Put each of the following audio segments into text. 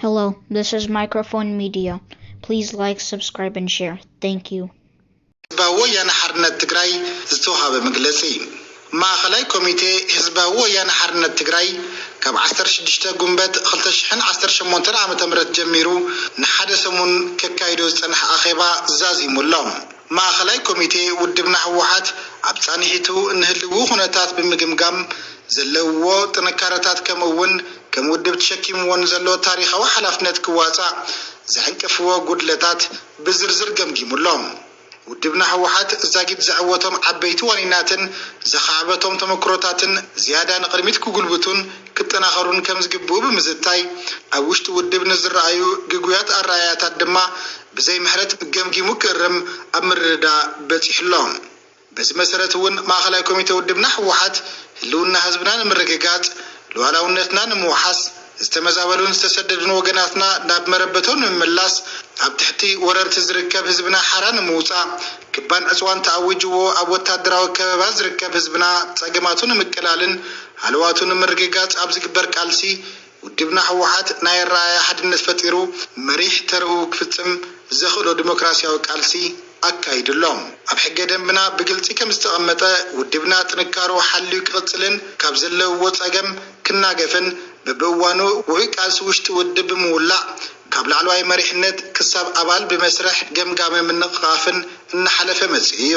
Hello, this is Microphone Media. Please like, subscribe, and share. Thank you. ህዝባዊ ሓርነት ትግራይ ዝተወሃበ መግለጺ ማእኸላይ ኮሚቴ ህዝባዊ ሓርነት ትግራይ ካብ 16 ጉንበት 2018 ዓመተ ምህረት ጀሚሩ ንሓደ ሰሙን ከካይዶ ዝጸንሐ ኣኼባ ዛዚሙሎም ማእኸላይ ኮሚቴ ውድብና ህወሓት ኣብ ጻንሒቱ እንህልው ኩነታት ብምግምጋም ዘለዎ ጥንካረታት ከምውን ከም ውድብ ተሸኪምዎን ዘሎ ታሪኻዊ ሓላፍነት ክዋጻእ ዝዕንቅፍዎ ጉድለታት ብዝርዝር ገምጊሙሎም ውድብና ህወሓት ዛጊድ ዝዕወቶም ዓበይቲ ዋኒናትን ዘኻዕበቶም ተመክሮታትን ዝያዳ ንቅድሚት ክጉልብቱን ክጠናኸሩን ከም ዝግብኡ ብምዝታይ ኣብ ውሽጢ ውድብ ንዝረኣዩ ግጉያት ኣራያታት ድማ ብዘይ ምሕረት ገምጊሙ ክርም ኣብ ምርዳ በፂሕሎም በዚ መሰረት እውን ማእኸላይ ኮሚቴ ውድብና ህወሓት ህልውና ህዝብና ንምርግጋጽ ሉዓላውነትና ንምውሓስ ዝተመዛበሉን ዝተሰደዱን ወገናትና ናብ መረበቶም ንምምላስ ኣብ ትሕቲ ወረርቲ ዝርከብ ህዝብና ሓራ ንምውፃእ ክባን ዕፅዋን ተኣውጅዎ ኣብ ወታደራዊ ከበባ ዝርከብ ህዝብና ፀገማቱ ንምቅላልን ሃልዋቱ ንምርግጋጽ ኣብ ዝግበር ቃልሲ ውድብና ህወሓት ናይ ራእይ ሓድነት ፈጢሩ መሪሕ ተርኡ ክፍጽም ዘኽእሎ ዲሞክራሲያዊ ቃልሲ ኣካይድሎም ኣብ ሕገ ደንብና ብግልፂ ከም ዝተቐመጠ ውድብና ጥንካሮ ሓልዩ ክቕፅልን ካብ ዘለዎ ፀገም ክናገፍን በብእዋኑ ውዑይ ቃልሲ ውሽጢ ውድብ ብምውላዕ ካብ ላዕለዋይ መሪሕነት ክሳብ ኣባል ብመስርሕ ገምጋመ ምንቕቓፍን እናሓለፈ መፅኡ እዩ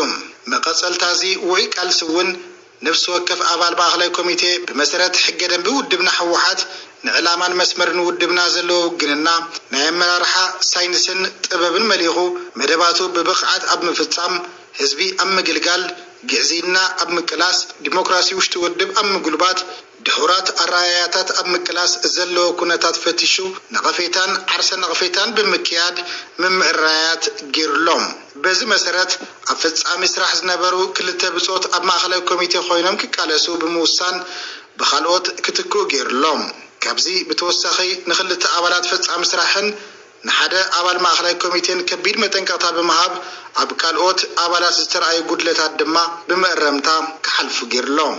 መቐፀልታዚ ውዑይ ቃልሲ እውን ነፍሲ ወከፍ ኣባል ማእኸላይ ኮሚቴ ብመሰረት ሕገ ደንቢ ውድብና ህወሓት ንዕላማን መስመርን ውድብና ዘለዎ ውግንና ናይ ኣመራርሓ ሳይንስን ጥበብን መሊኹ መደባቱ ብብቕዓት ኣብ ምፍጻም ህዝቢ ኣብ ምግልጋል ግዕዚና ኣብ ምቅላስ ዲሞክራሲ ውሽጢ ውድብ ኣብ ምጉልባት ድሑራት ኣራያታት ኣብ ምቅላስ ዘለዎ ኩነታት ፈቲሹ ነቐፌታን ዓርሰ ነቐፌታን ብምክያድ ምምዕራያት ገይሩሎም በዚ መሰረት ኣብ ፍጻሜ ስራሕ ዝነበሩ ክልተ ብጾት ኣብ ማእኸላይ ኮሚቴ ኮይኖም ክቃለሱ ብምውሳን ብኻልኦት ክትክኡ ገይሩሎም ካብዚ ብተወሳኺ ንክልተ ኣባላት ፍጻሜ ስራሕን ንሓደ ኣባል ማእኸላይ ኮሚቴን ከቢድ መጠንቀቕታ ብምሃብ ኣብ ካልኦት ኣባላት ዝተረኣዩ ጉድለታት ድማ ብምእረምታ ክሓልፉ ገይሩሎም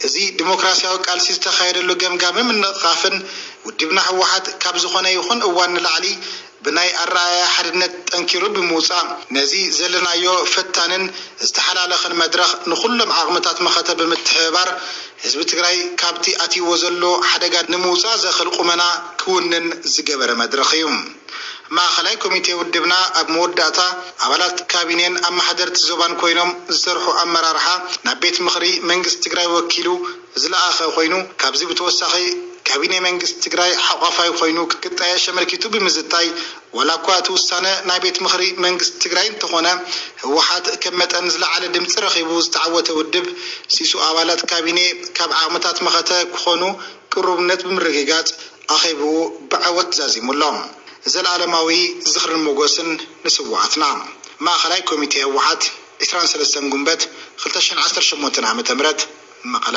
እዚ ዲሞክራሲያዊ ቃልሲ ዝተኻየደሉ ገምጋመ ምንቕቓፍን ውድብና ህወሓት ካብ ዝኾነ ይኹን እዋን ንላዕሊ ብናይ ኣረኣያ ሓድነት ጠንኪሩ ብምውፃእ ነዚ ዘለናዮ ፈታንን ዝተሓላለኸን መድረኽ ንኩሎም ዓቕምታት መኸተ ብምትሕብባር ህዝቢ ትግራይ ካብቲ ኣትይዎ ዘሎ ሓደጋ ንምውፃእ ዘኽእል ቁመና ክውንን ዝገበረ መድረኽ እዩ ማእኸላይ ኮሚቴ ውድብና ኣብ መወዳእታ ኣባላት ካቢኔን ኣብ ማሕደርቲ ዞባን ኮይኖም ዝሰርሑ ኣመራርሓ ናብ ቤት ምኽሪ መንግስቲ ትግራይ ወኪሉ ዝለኣኸ ኮይኑ ካብዚ ብተወሳኺ ካቢኔ መንግስቲ ትግራይ ሓቋፋይ ኮይኑ ክጣየሽ ኣመልኪቱ ብምዝታይ ዋላ እኳ እቲ ውሳነ ናይ ቤት ምኽሪ መንግስቲ ትግራይ እንተኾነ ህወሓት ከም መጠን ዝለዓለ ድምፂ ረኺቡ ዝተዓወተ ውድብ ሲሱ ኣባላት ካቢኔ ካብ ዓቕምታት መኸተ ክኾኑ ቅሩብነት ብምርግጋጽ ኣኼብኡ ብዓወት ዛዚሙሎም ዘለዓለማዊ ዝኽርን ሞገስን ንስዋዕትና ማእኸላይ ኮሚቴ ህወሓት 23 ጉንበት 2018 ዓመተ ምህረት መቐለ